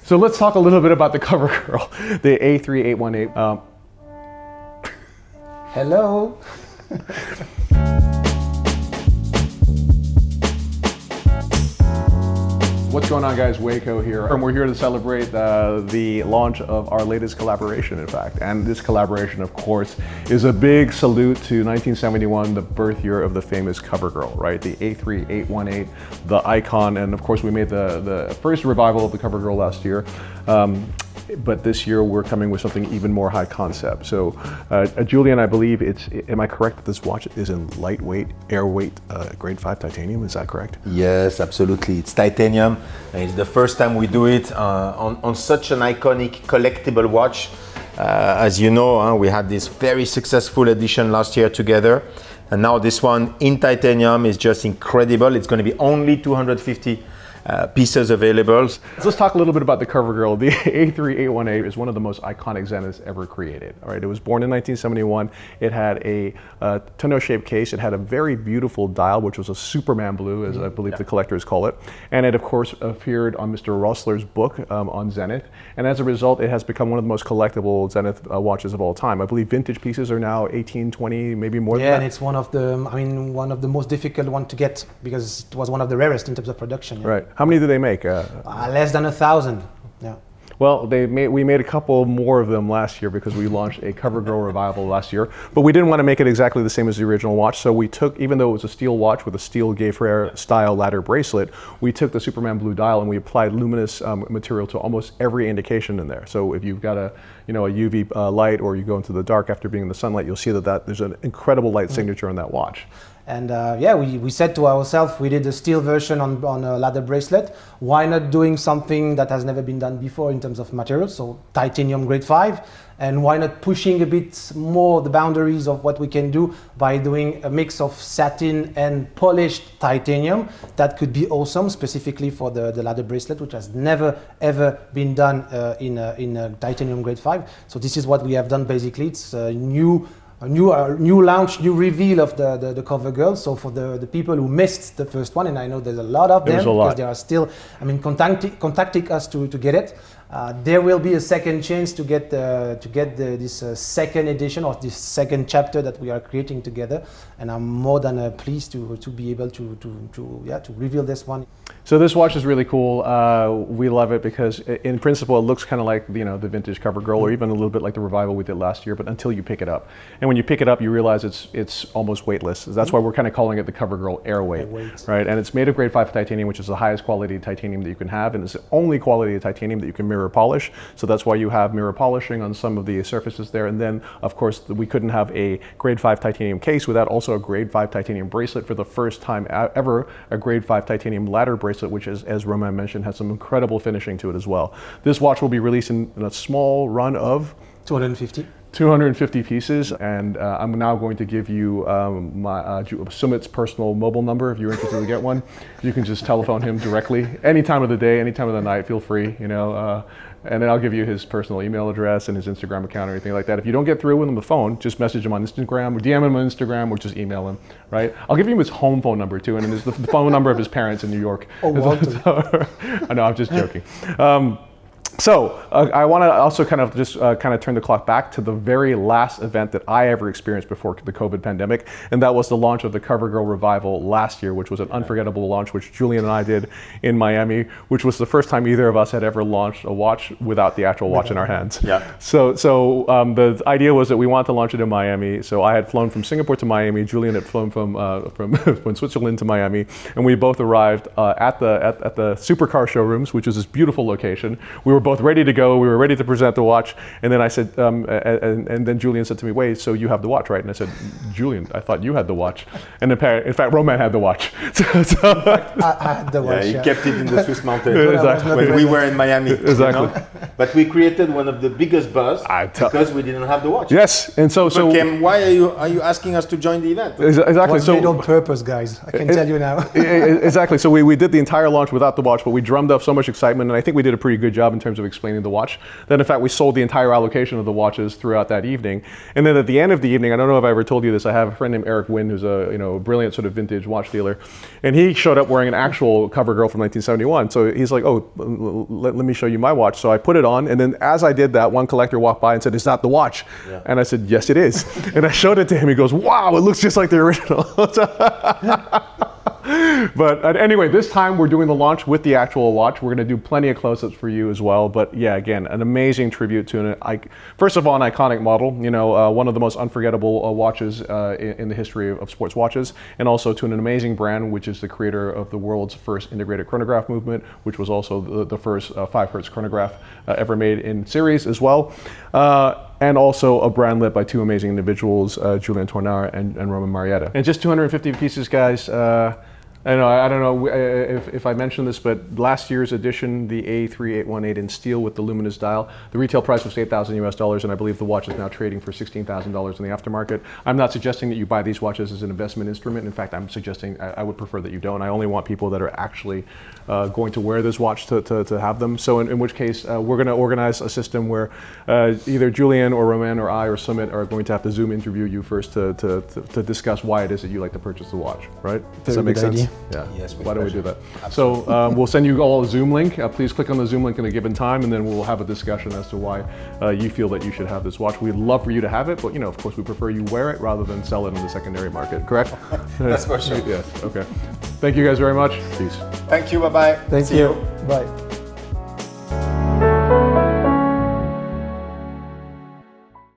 So let's talk a little bit about the Cover Girl, the A3818. Hello. What's going on, guys? Waco here, and we're here to celebrate the launch of our latest collaboration, in fact. And this collaboration, of course, is a big salute to 1971, the birth year of the famous Cover Girl, right? The A3818, the icon, and of course we made the first revival of the Cover Girl last year. But this year we're coming with something even more high concept. So Julian, I believe am I correct that this watch is in lightweight, airweight, grade 5 titanium, is that correct? Yes, absolutely. It's titanium. And it's the first time we do it on such an iconic collectible watch. As you know, we had this very successful edition last year together. And now this one in titanium is just incredible. It's going to be only 250 pieces available. Let's talk a little bit about the Cover Girl. The A3818 is one of the most iconic Zeniths ever created. All right, it was born in 1971. It had a tonneau-shaped case. It had a very beautiful dial, which was a Superman blue, as I believe the collectors call it. And it, of course, appeared on Mr. Rossler's book on Zenith. And as a result, it has become one of the most collectible Zenith watches of all time. I believe vintage pieces are now 18, 20, maybe more than that. Yeah, and it's one of the most difficult one to get because it was one of the rarest in terms of production. Yeah. Right. How many do they make? Less than 1,000. Yeah. Well, we made a couple more of them last year because we launched a Cover Girl revival last year, but we didn't want to make it exactly the same as the original watch, so we took, even though it was a steel watch with a steel Gayfrère style ladder bracelet, we took the Superman blue dial and we applied luminous material to almost every indication in there. So if you've got a UV light or you go into the dark after being in the sunlight, you'll see that there's an incredible light signature on that watch. And we said to ourselves, we did a steel version on a ladder bracelet. Why not doing something that has never been done before in terms of materials, so titanium grade 5? And why not pushing a bit more the boundaries of what we can do by doing a mix of satin and polished titanium? That could be awesome, specifically for the ladder bracelet, which has never ever been done in a titanium grade 5. So this is what we have done basically. It's a new launch, new reveal of the Cover Girl. So for the people who missed the first one, and I know there's a lot of them because they are still, contacting us to get it. There will be a second chance to get this second edition or this second chapter that we are creating together, and I'm more than pleased to be able to reveal this one. So this watch is really cool. We love it because in principle it looks kind of like the vintage Cover Girl, or even a little bit like the revival we did last year, but until you pick it up. And when you pick it up, you realize it's almost weightless. That's why we're kind of calling it the Cover Girl Airweight, right? And it's made of grade 5 titanium, which is the highest quality titanium that you can have, and it's the only quality of titanium that you can mirror polish. So that's why you have mirror polishing on some of the surfaces there. And then, of course, we couldn't have a grade 5 titanium case without also a grade 5 titanium bracelet. For the first time ever, a grade 5 titanium ladder bracelet, which is, as Romain mentioned, has some incredible finishing to it as well. This watch will be released in a small run of 250 pieces, and I'm now going to give you Sumit's personal mobile number. If you're interested to get one, you can just telephone him directly any time of the day, any time of the night. Feel free, and then I'll give you his personal email address and his Instagram account or anything like that. If you don't get through with him on the phone, just message him on Instagram, or DM him on Instagram, or just email him, right? I'll give you his home phone number too, and then the phone number of his parents in New York. Oh, I know, I'm just joking. So I want to also kind of turn the clock back to the very last event that I ever experienced before the COVID pandemic, and that was the launch of the Cover Girl revival last year, which was an unforgettable launch, which Julian and I did in Miami, which was the first time either of us had ever launched a watch without the actual watch in our hands. Yeah. So the idea was that we wanted to launch it in Miami. So I had flown from Singapore to Miami. Julian had flown from Switzerland to Miami, and we both arrived at the supercar showrooms, which was this beautiful location. We were both ready to go. We were ready to present the watch, and then I said, and then Julian said to me, "Wait, so you have the watch, right?" And I said, "Julian, I thought you had the watch." And in fact, Romain had the watch. I had the watch. He kept it in the Swiss mountains Exactly. when we were in Miami. Exactly. But we created one of the biggest buzz because we didn't have the watch. Yes, and so why are you asking us to join the event? Exactly. It was made on purpose, guys. I can tell you now. Exactly. So we did the entire launch without the watch, but we drummed up so much excitement, and I think we did a pretty good job in terms terms of explaining the watch. Then in fact, we sold the entire allocation of the watches throughout that evening. And then at the end of the evening, I don't know if I ever told you this, I have a friend named Eric Wynn, who's a brilliant sort of vintage watch dealer. And he showed up wearing an actual Cover Girl from 1971. So he's like, oh, let me show you my watch. So I put it on, and then as I did that, one collector walked by and said, "Is that the watch?" Yeah. And I said, "Yes, it is." And I showed it to him. He goes, "Wow, it looks just like the original." But anyway, this time we're doing the launch with the actual watch. We're going to do plenty of close-ups for you as well. But yeah, again, an amazing tribute to first of all, an iconic model. One of the most unforgettable watches in the history of sports watches, and also to an amazing brand, which is the creator of the world's first integrated chronograph movement, which was also the first 5 Hertz chronograph ever made in series as well. And also a brand led by 2 amazing individuals, Julien Tournard and Roman Marietta. And just 250 pieces, guys. I don't know if I mentioned this, but last year's edition, the A3818 in steel with the luminous dial, the retail price was $8,000 US, and I believe the watch is now trading for $16,000 in the aftermarket. I'm not suggesting that you buy these watches as an investment instrument. In fact, I'm suggesting I would prefer that you don't. I only want people that are actually going to wear this watch to have them. So in which case, we're going to organize a system where either Julien or Romain or I or Sumit are going to have to Zoom interview you first to discuss why it is that you like to purchase the watch, right? Does that make sense? Yeah. Yes. Why don't we do that? Absolutely. So we'll send you all a Zoom link. Please click on the Zoom link in a given time, and then we'll have a discussion as to why you feel that you should have this watch. We'd love for you to have it, but of course, we prefer you wear it rather than sell it in the secondary market. Correct? That's for sure. Yes. Okay. Thank you guys very much. Peace. Thank you. Bye bye. Thank you. Bye.